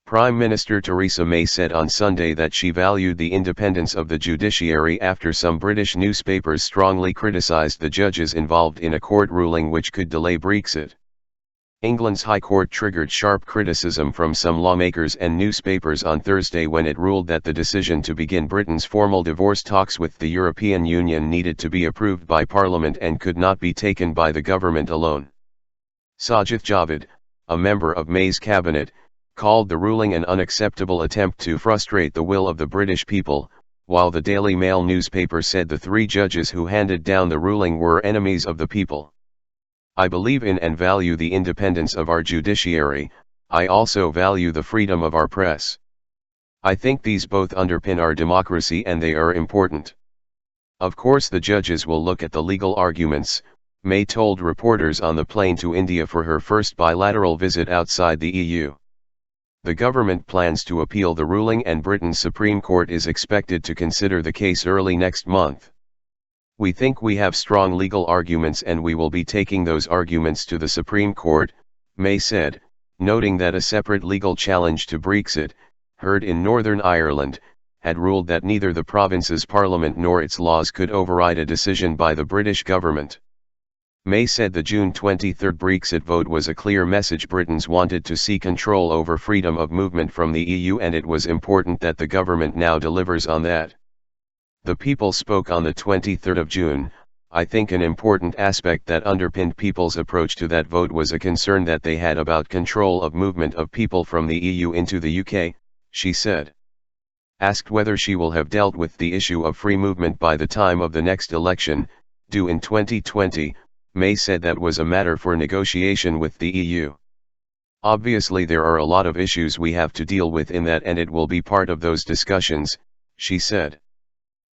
Prime Minister Theresa May said on Sunday that she valued the independence of the judiciary after some British newspapers strongly criticised the judges involved in a court ruling which could delay Brexit. England's High Court triggered sharp criticism from some lawmakers and newspapers on Thursday when it ruled that the decision to begin Britain's formal divorce talks with the European Union needed to be approved by Parliament and could not be taken by the government alone. Sajid Javid, a member of May's cabinet, called the ruling an unacceptable attempt to frustrate the will of the British people, while the Daily Mail newspaper said the three judges who handed down the ruling were enemies of the people. I believe in and value the independence of our judiciary. I also value the freedom of our press. I think these both underpin our democracy and they are important. Of course the judges will look at the legal arguments, May told reporters on the plane to India for her first bilateral visit outside the EU. The government plans to appeal the ruling and Britain's Supreme Court is expected to consider the case early next month. We think we have strong legal arguments and we will be taking those arguments to the Supreme Court, May said, noting that a separate legal challenge to Brexit, heard in Northern Ireland, had ruled that neither the province's parliament nor its laws could override a decision by the British government. May said the June 23 Brexit vote was a clear message Britons wanted to see control over freedom of movement from the EU and it was important that the government now delivers on that. The people spoke on the 23rd of June. I think an important aspect that underpinned people's approach to that vote was a concern that they had about control of movement of people from the EU into the UK, she said. Asked whether she will have dealt with the issue of free movement by the time of the next election, due in 2020, May said that was a matter for negotiation with the EU. Obviously there are a lot of issues we have to deal with in that and it will be part of those discussions, she said.